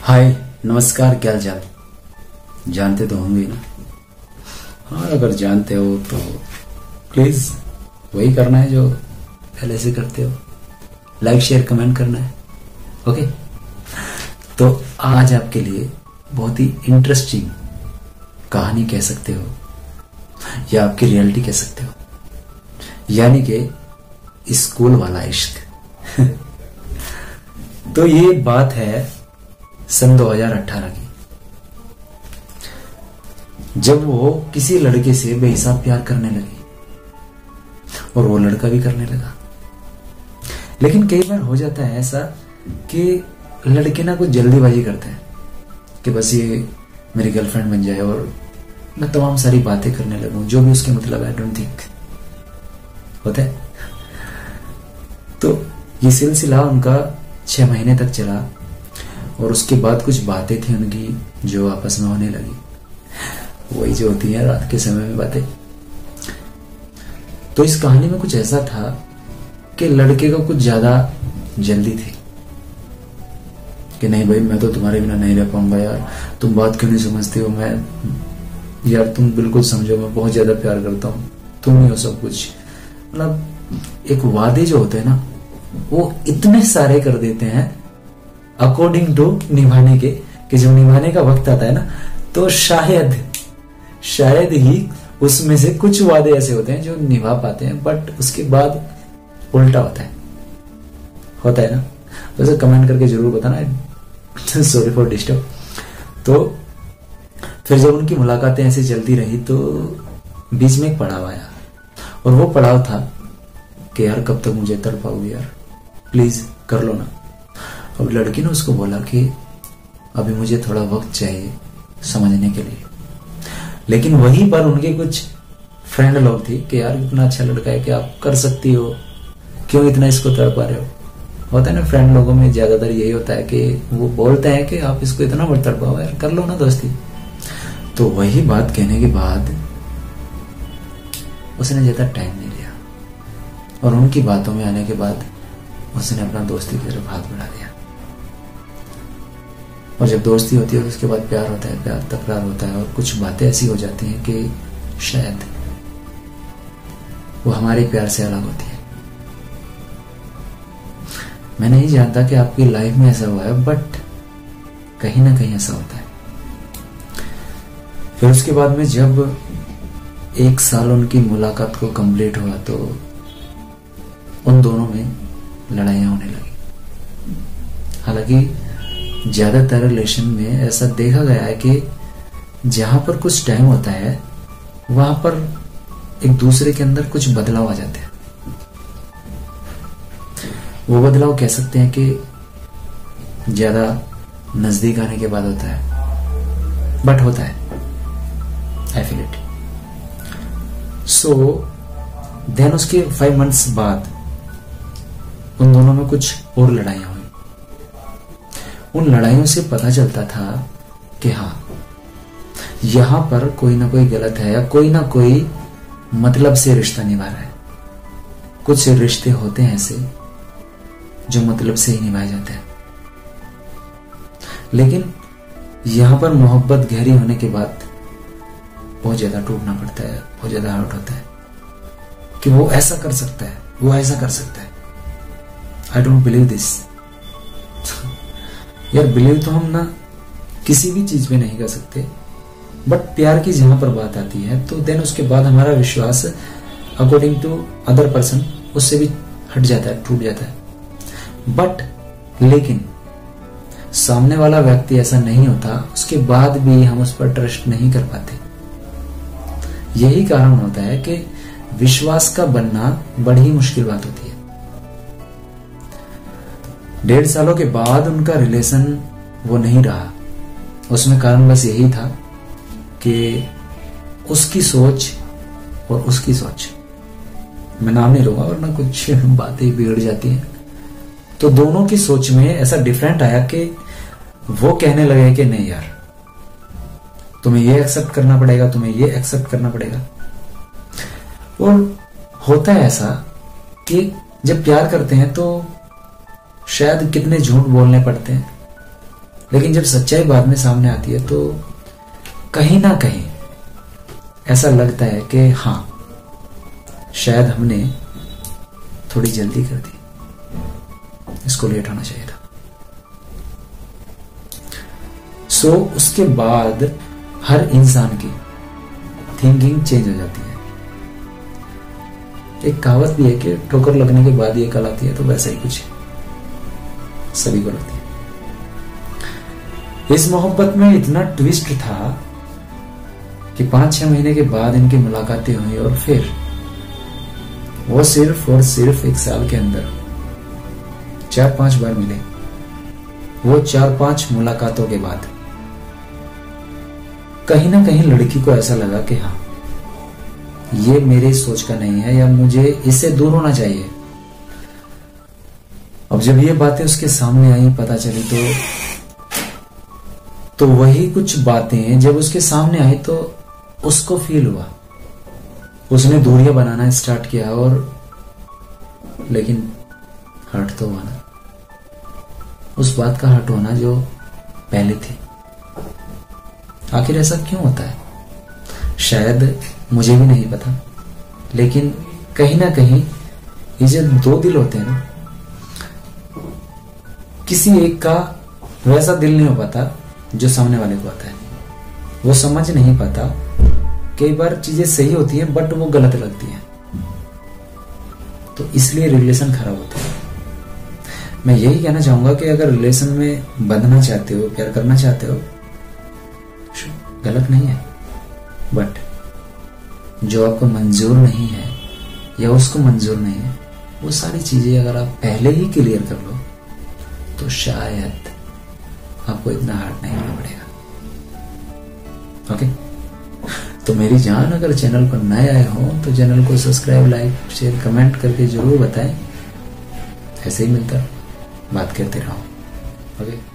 हाय नमस्कार, क्या हाल? जानते तो होंगे ना। हाँ, अगर जानते हो तो प्लीज वही करना है जो पहले से करते हो, लाइक शेयर कमेंट करना है। ओके, तो आज आपके लिए बहुत ही इंटरेस्टिंग कहानी कह सकते हो या आपकी रियलिटी कह सकते हो, यानी कि स्कूल वाला इश्क। तो ये बात है सन 2018 की, जब वो किसी लड़के से बेहिसाब प्यार करने लगी और वो लड़का भी करने लगा। लेकिन कई बार हो जाता है ऐसा कि लड़के ना कुछ जल्दीबाजी करते हैं कि बस ये मेरी गर्लफ्रेंड बन जाए और मैं तमाम सारी बातें करने लगूं जो भी उसके मतलब आई डोंट थिंक होता है। तो ये सिलसिला उनका 6 महीने तक चला और उसके बाद कुछ बातें थी उनकी जो आपस में होने लगी, वही जो होती है रात के समय में बातें। तो इस कहानी में कुछ ऐसा था कि लड़के को कुछ ज्यादा जल्दी थी कि नहीं भाई, मैं तो तुम्हारे बिना नहीं रह पाऊंगा यार, तुम बात क्यों नहीं समझते हो, मैं यार तुम बिल्कुल समझो, मैं बहुत ज्यादा प्यार करता हूं, तुम ही हो सब कुछ। मतलब एक वादे जो होते हैं ना, वो इतने सारे कर देते हैं अकॉर्डिंग टू निभाने के, कि जब निभाने का वक्त आता है ना, तो शायद ही उसमें से कुछ वादे ऐसे होते हैं जो निभा पाते हैं, बट उसके बाद उल्टा होता है ना। वैसे कमेंट करके जरूर बताना, सॉरी फॉर डिस्टर्ब। तो फिर जब उनकी मुलाकातें ऐसे चलती रही तो बीच में एक पड़ाव आया, और वो पड़ाव था कि यार कब तक मुझे तड़पाओगे यार, प्लीज कर लो ना। अब लड़की ने उसको बोला कि अभी मुझे थोड़ा वक्त चाहिए समझने के लिए। लेकिन वहीं पर उनके कुछ फ्रेंड लोग थे कि यार इतना अच्छा लड़का है कि आप कर सकती हो, क्यों इतना इसको तड़पा रहे हो। होता है ना, फ्रेंड लोगों में ज्यादातर यही होता है कि वो बोलते हैं कि आप इसको इतना मत तड़पाओ यार, कर लो ना दोस्ती। तो वही बात कहने के बाद उसने ज्यादा टाइम नहीं लिया और उनकी बातों में आने के बाद उसने अपना दोस्ती की तरफ हाथ बढ़ा दिया। और जब दोस्ती होती है तो उसके बाद प्यार होता है, प्यार तकरार होता है, और कुछ बातें ऐसी हो जाती हैं कि शायद वो हमारे प्यार से अलग होती है। मैं नहीं जानता कि आपकी लाइफ में ऐसा हुआ है, बट कहीं ना कहीं ऐसा होता है। फिर उसके बाद में जब 1 साल उनकी मुलाकात को कंप्लीट हुआ तो उन दोनों में लड़ाइयां होने लगी। हालांकि ज्यादातर रिलेशन में ऐसा देखा गया है कि जहां पर कुछ टाइम होता है वहां पर एक दूसरे के अंदर कुछ बदलाव आ जाते हैं। वो बदलाव कह सकते हैं कि ज्यादा नजदीक आने के बाद होता है, बट होता है, I feel it. So then उसके 5 मंथ्स बाद उन दोनों में कुछ और लड़ाइयां हुई। उन लड़ाइयों से पता चलता था कि हाँ, यहां पर कोई ना कोई गलत है या कोई ना कोई मतलब से रिश्ता निभा रहा है। कुछ रिश्ते होते हैं ऐसे जो मतलब से ही निभाए जाते हैं, लेकिन यहां पर मोहब्बत गहरी होने के बाद बहुत ज्यादा टूटना पड़ता है, बहुत ज्यादा हर्ट होता है कि वो ऐसा कर सकता है, वो ऐसा कर सकता है। I don't believe this. यार बिलीव तो हम ना किसी भी चीज में नहीं कर सकते, बट प्यार की जहां पर बात आती है तो देन उसके बाद हमारा विश्वास अकॉर्डिंग टू अदर पर्सन उससे भी हट जाता है, टूट जाता है। बट लेकिन सामने वाला व्यक्ति ऐसा नहीं होता, उसके बाद भी हम उस पर ट्रस्ट नहीं कर पाते। यही कारण होता है कि विश्वास का बनना बड़ी मुश्किल बात होती है। 1.5 सालों के बाद उनका रिलेशन वो नहीं रहा। उसमें कारण बस यही था कि उसकी सोच और उसकी सोच, मैं नाम नहीं लूंगा वरना कुछ बातें बिगड़ जाती हैं। तो दोनों की सोच में ऐसा डिफरेंट आया कि वो कहने लगे कि नहीं यार, तुम्हें ये एक्सेप्ट करना पड़ेगा, तुम्हें ये एक्सेप्ट करना पड़ेगा। और होता है ऐसा कि जब प्यार करते हैं तो शायद कितने झूठ बोलने पड़ते हैं, लेकिन जब सच्चाई बाद में सामने आती है तो कहीं ना कहीं ऐसा लगता है कि हाँ, शायद हमने थोड़ी जल्दी कर दी, इसको लेट होना चाहिए था। सो उसके बाद हर इंसान की थिंकिंग चेंज हो जाती है। एक कहावत भी है कि ठोकर लगने के बाद ये कल आती है, तो वैसा ही कुछ सभी को लगती है। इस मोहब्बत में इतना ट्विस्ट था कि 5-6 महीने के बाद इनकी मुलाकातें हुई और फिर वो सिर्फ और सिर्फ 1 साल के अंदर 4-5 बार मिले। वो 4-5 मुलाकातों के बाद कहीं ना कहीं लड़की को ऐसा लगा कि हाँ, ये मेरी सोच का नहीं है या मुझे इससे दूर होना चाहिए। अब जब ये बातें उसके सामने आई, पता चली, तो वही कुछ बातें जब उसके सामने आई तो उसको फील हुआ। उसने दूरियां बनाना स्टार्ट किया और लेकिन हर्ट तो हुआ ना, उस बात का हर्ट होना जो पहले थी। आखिर ऐसा क्यों होता है शायद मुझे भी नहीं पता, लेकिन कहीं ना कहीं ये जो 2 दिल होते हैं ना, किसी एक का वैसा दिल नहीं हो पाता जो सामने वाले को आता है। वो समझ नहीं पाता, कई बार चीजें सही होती हैं बट वो गलत लगती हैं, तो इसलिए रिलेशन खराब होता है। मैं यही कहना चाहूंगा कि अगर रिलेशन में बंधना चाहते हो, प्यार करना चाहते हो, गलत नहीं है, बट जो आपको मंजूर नहीं है या उसको मंजूर नहीं है, वो सारी चीजें अगर आप पहले ही क्लियर कर लो तो शायद आपको इतना हार्ड नहीं होना पड़ेगा। ओके, तो मेरी जान, अगर चैनल पर नए आए हो तो चैनल को सब्सक्राइब, लाइक, शेयर, कमेंट करके जरूर बताएं। ऐसे ही मिलता बात करते रहो। ओके।